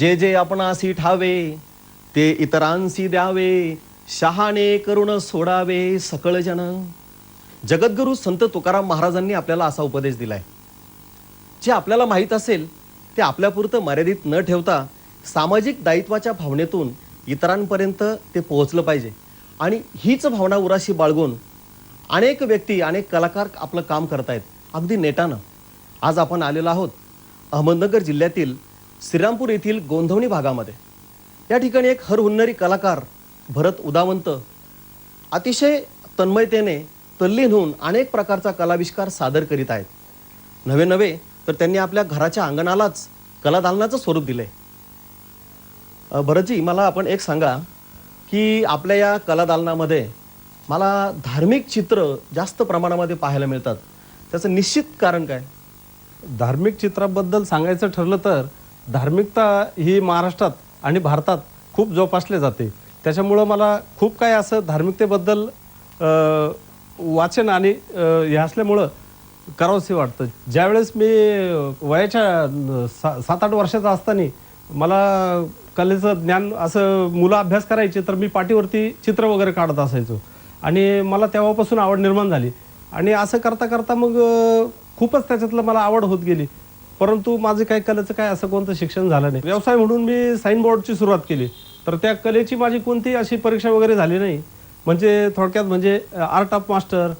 जे जे आपणासी ठावे ते इतरांसी द्यावे, शहाणे करून सोडावे सकळ जन. जगद्गुरु संत तुकाराम महाराजांनी आपल्याला असा उपदेश दिलाय. जे आपल्याला माहीत असेल ते आपल्यापुरतं मर्यादित न ठेवता सामाजिक दायित्वाच्या भावनेतून इतरांपर्यंत ते पोहोचलं पाहिजे. आणि हीच भावना उराशी बाळगून अनेक व्यक्ती, अनेक कलाकार आपलं काम करतायत अगदी नेटानं. आज आपण आलेलो आहोत अहमदनगर जिल्ह्यातील श्रीरामपूर येथील गोंधवणी भागामध्ये. या ठिकाणी एक हरहुन्नरी कलाकार भरत उदावंत अतिशय तन्मयतेने तल्लीन होऊन अनेक प्रकारचा कलाविष्कार सादर करीत आहेत. नवे नवे तर त्यांनी आपल्या घराच्या अंगणालाच कलादालनाचं स्वरूप दिलंय. भरतजी, मला आपण एक सांगा की आपल्या या कलादालनामध्ये मला धार्मिक चित्र जास्त प्रमाणामध्ये पाहायला मिळतात. त्याचं निश्चित कारण काय? धार्मिक चित्राबद्दल सांगायचं ठरलं तर धार्मिकता ही महाराष्ट्रात आणि भारतात खूप जोपासले जाते. त्याच्यामुळं मला खूप काय असं धार्मिकतेबद्दल वाचन आणि हे असल्यामुळं करावंसे वाटतं. ज्यावेळेस मी वयाच्या 7-8 वर्षाचा असताना मला कलेचं ज्ञान असं मुलं अभ्यास करायचे तर मी पाटीवरती चित्र वगैरे काढत असायचो आणि मला तेव्हापासून आवड निर्माण झाली. आणि असं करता करता मग खूपच त्याच्यातलं मला आवड होत गेली. परंतु माझं काही कलेचं काय असं कोणतं शिक्षण झालं नाही. व्यवसाय म्हणून मी साईन बोर्डची सुरुवात केली तर त्या कलेची माझी कोणती अशी परीक्षा वगैरे झाली नाही. म्हणजे थोडक्यात म्हणजे आर्ट ऑफ मास्टर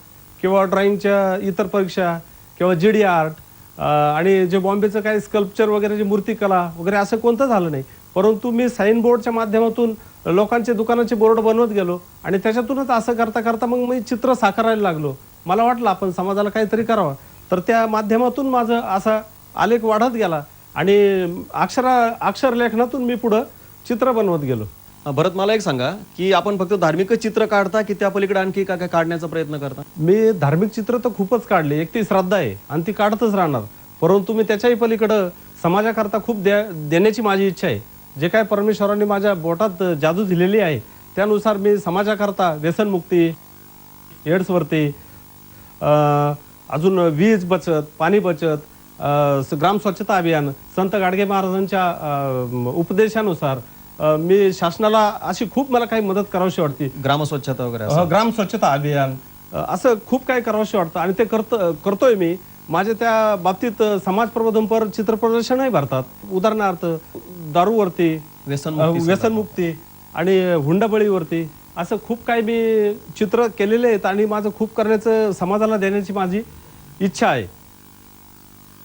किंवा ड्रॉइंगच्या इतर परीक्षा किंवा GD आर्ट आणि जे बॉम्बेचं काही स्कल्पचर वगैरे जे मूर्तिकला वगैरे असं कोणतं झालं नाही. परंतु मी साईन बोर्डच्या माध्यमातून लोकांचे दुकानाचे बोर्ड बनवत गेलो आणि त्याच्यातूनच असं करता करता मग मी चित्र साकारायला लागलो. मला वाटलं आपण समाजाला काहीतरी करावं. तर त्या माध्यमातून माझं असा आलेख वाढत गेला आणि अक्षर लेखनातून मी पुढं चित्र बनवत गेलो. भरत, मला एक सांगा की आपण फक्त धार्मिक चित्र काढता की त्या पलीकडे आणखी काय काय काढण्याचा प्रयत्न करता? मी धार्मिक चित्र तर खूपच काढले. एक ती श्रद्धा आहे आणि ती काढतच राहणार. परंतु मी त्याच्याही पलीकडं समाजाकरता खूप देण्याची माझी इच्छा आहे. जे काय परमेश्वरांनी माझ्या बोटात जादू दिलेली आहे त्यानुसार मी समाजाकरता व्यसनमुक्ती, एड्सवरती, अजून वीज बचत, पाणी बचत, ग्राम स्वच्छता अभियान, संत गाडगे महाराजांच्या उपदेशानुसार मी शासनाला अशी खूप मला काही मदत करावीशी वाटते. ग्रामस्वच्छता वगैरे, ग्राम स्वच्छता अभियान असं खूप काही करावंशी वाटतं आणि ते करतोय मी. माझ्या त्या बाबतीत समाज प्रबोधनपर चित्र प्रदर्शनही भरतात. उदाहरणार्थ दारूवरती, व्यसनमुक्ती आणि हुंडाबळीवरती असं खूप काही मी चित्र केलेले आहेत आणि माझं खूप करण्याचं समाजाला देण्याची माझी इच्छा आहे.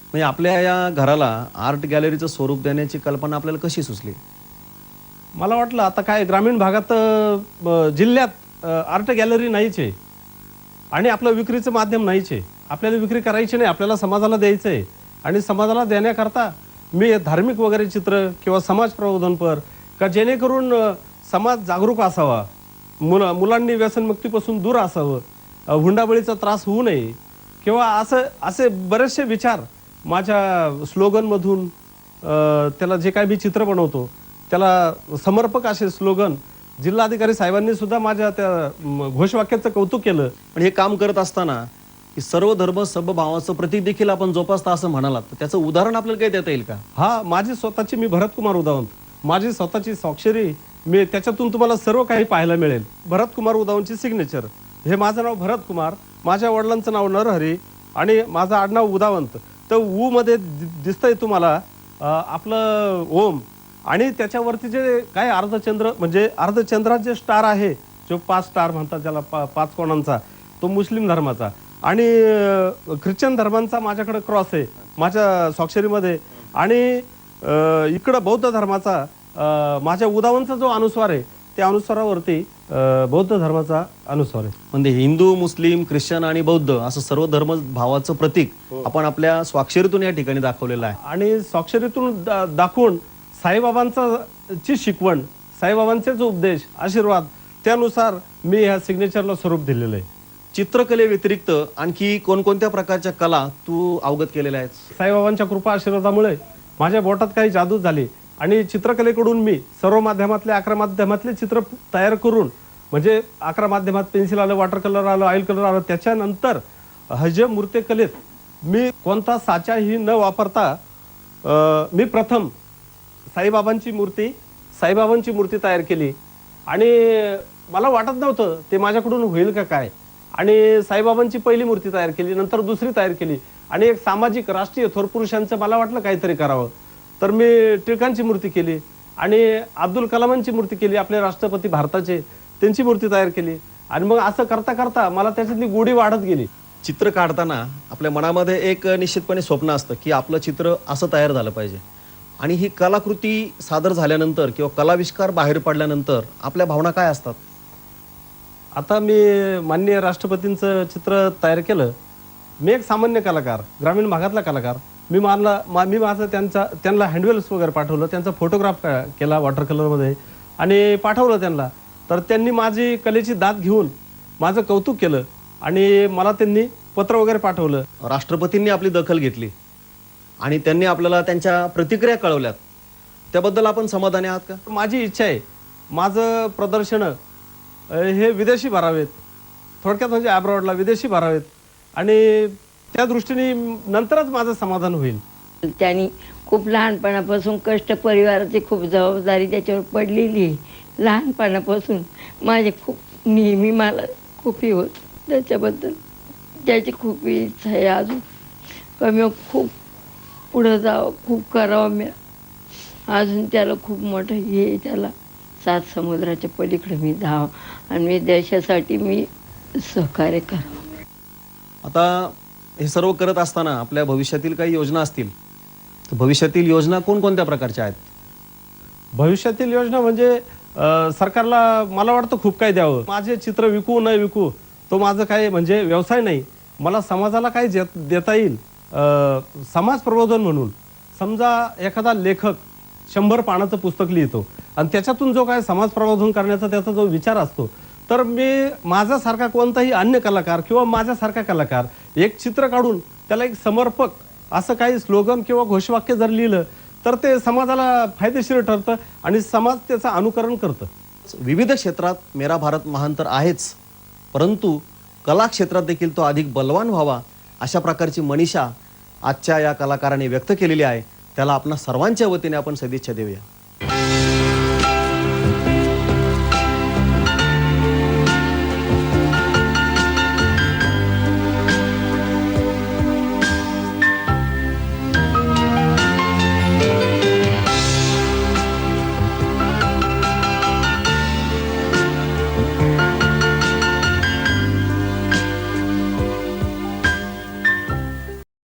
म्हणजे आपल्या या घराला आर्ट गॅलरीचं स्वरूप देण्याची कल्पना आपल्याला कशी सुचली? मला वाटलं आता काय ग्रामीण भागात जिल्ह्यात आर्ट गॅलरी नाहीच आहे आणि आपलं विक्रीचं माध्यम नाहीच आहे. आपल्याला विक्री करायची नाही, आपल्याला समाजाला द्यायचं आहे. आणि समाजाला देण्याकरता मी धार्मिक वगैरे चित्र किंवा समाज प्रबोधनपर का जेणेकरून समाज जागरूक असावा, मुलांनी व्यसनमुक्तीपासून दूर असावं, हुंडाबळीचा त्रास होऊ नये किंवा असे बरेचसे विचार माझ्या स्लोगनमधून त्याला जे काय मी चित्र बनवतो त्याला समर्पक असे स्लोगन जिल्हाधिकारी साहेबांनी सुद्धा माझ्या त्या घोषवाक्याचं कौतुक केलं. पण हे काम करत असताना की सर्व धर्म समभावाचं प्रतीक देखील आपण जोपासता असं म्हणालात, तर त्याचं उदाहरण आपल्याला काही देता येईल का? हा, माझी स्वतःची, मी भरत कुमार उदावंत, माझी स्वतःची स्वाक्षरी, मी त्याच्यातून तुम्हाला सर्व काही पाहायला मिळेल. भरत कुमार उदावंतची सिग्नेचर. हे माझं नाव भरत कुमार, माझ्या वडिलांचं नाव नरहरी आणि माझं आडनाव उदावंत. तर ऊ मध्ये दिसतंय तुम्हाला आपलं ओम आणि त्याच्यावरती जे काय अर्धचंद्र, म्हणजे अर्धचंद्रात जे स्टार आहे, जो 5 स्टार म्हणतात ज्याला 5 कोणांचा, तो मुस्लिम धर्माचा. आणि ख्रिश्चन धर्मांचा माझ्याकडे क्रॉस आहे माझ्या स्वाक्षरीमध्ये. आणि इकडं बौद्ध धर्माचा माझ्या उदावंतचा जो अनुस्वार आहे त्या अनुस्वारावरती बौद्ध धर्माचा अनुस्वार आहे. म्हणजे हिंदू, मुस्लिम, ख्रिश्चन आणि बौद्ध असं सर्व धर्म भावाचं प्रतीक आपण आपल्या स्वाक्षरीतून या ठिकाणी दाखवलेलं आहे. आणि स्वाक्षरीतून दाखवून साईबाबांची शिकवण, साईबाबांचेच उपदेश, आशीर्वाद, त्यानुसार मी ह्या सिग्नेचरला स्वरूप दिलेलं आहे. चित्रकले व्यतिरिक्त आणखी कोणकोणत्या प्रकारच्या कला तू अवगत केलेल्या आहेत? साईबाबांच्या कृपा आशीर्वादामुळे माझ्या बोटात काही जादू झाली आणि चित्रकलेकडून मी सर्व माध्यमातले 11 माध्यमातले चित्र तयार करून, म्हणजे 11 माध्यमात पेन्सिल आलं, वॉटर कलर आलं, ऑइल कलर आलं, त्याच्यानंतर हज मूर्तिकलेत मी कोणता साचाही न वापरता मी प्रथम साईबाबांची मूर्ती तयार केली आणि मला वाटत नव्हतं ते माझ्याकडून होईल का काय. आणि साईबाबांची पहिली मूर्ती तयार केली, नंतर दुसरी तयार केली आणि एक सामाजिक राष्ट्रीय थोर पुरुषांचं मला वाटलं काहीतरी करावं. तर मी टिळकांची मूर्ती केली आणि अब्दुल कलामांची मूर्ती केली, आपले राष्ट्रपती भारताचे, त्यांची मूर्ती तयार केली. आणि मग असं करता करता मला त्याच्यातली गोडी वाढत गेली. चित्र काढताना आपल्या मनामध्ये एक निश्चितपणे स्वप्न असतं की आपलं चित्र असं तयार झालं पाहिजे. आणि ही कलाकृती सादर झाल्यानंतर किंवा कलाविष्कार बाहेर पडल्यानंतर आपल्या भावना काय असतात? आता मी माननीय राष्ट्रपतींचं चित्र तयार केलं. मी एक सामान्य कलाकार, ग्रामीण भागातला कलाकार. मी माझं त्यांना हँडवेल्स वगैरे पाठवलं, त्यांचा फोटोग्राफ केला वॉटर कलरमध्ये आणि पाठवलं त्यांना. तर त्यांनी माझी कलेची दाद घेऊन माझं कौतुक केलं आणि मला त्यांनी पत्र वगैरे पाठवलं. राष्ट्रपतींनी आपली दखल घेतली आणि त्यांनी आपल्याला त्यांच्या प्रतिक्रिया कळवल्यात, त्याबद्दल आपण समाधानी आहात का? माझी इच्छा आहे माझं प्रदर्शन हे विदेशी भरावेत, थोडक्यात म्हणजे अब्रॉडला विदेशी भरावेत आणि त्या दृष्टीने नंतरच माझं समाधान होईल. त्यांनी खूप लहानपणापासून कष्ट, परिवाराची खूप जबाबदारी त्याच्यावर पडलेली आहे. लहानपणापासून माझे खूप नेहमी मला खूप हे होत त्याच्याबद्दल. त्याची खूप इच्छा आहे अजून कमी खूप पुढं जावं, खूप करावं. मी अजून त्याला खूप मोठं हे त्याला 7 समुद्राच्या पलीकडे मी जावं आणि मी देशासाठी मी सहकार्य करावं. आता हे सर्व करत असताना आपल्या भविष्यातील काही योजना असतील, तर भविष्यातील योजना कोणकोणत्या प्रकारच्या आहेत? भविष्यातील योजना म्हणजे सरकारला मला वाटतं खूप काही द्यावं. माझे चित्र विकू न विकू तो माझं काय म्हणजे व्यवसाय नाही. मला समाजाला काय देता येईल, समाज प्रबोधन म्हणून. समजा एखादा लेखक 100 पानाचं पुस्तक लिहितो आणि त्याच्यातून जो काय समाज प्रबोधन करण्याचा त्याचा जो विचार असतो, तर मी माझ्यासारखा कोणताही अन्य कलाकार किंवा माझ्यासारखा कलाकार एक चित्र काढून त्याला एक समर्पक असं काही स्लोगन किंवा घोषवाक्य जर लिहिलं तर ते समाजाला फायदेशीर ठरतं आणि समाज त्याचं अनुकरण करतं. विविध क्षेत्रात मेरा भारत महान तर आहेच, परंतु कला क्षेत्रात देखील तो अधिक बलवान व्हावा अशा प्रकारची मनीषा आजच्या या कलाकाराने व्यक्त केलेली आहे. त्याला आपणा सर्वांच्या वतीने आपण सदिच्छा देऊया.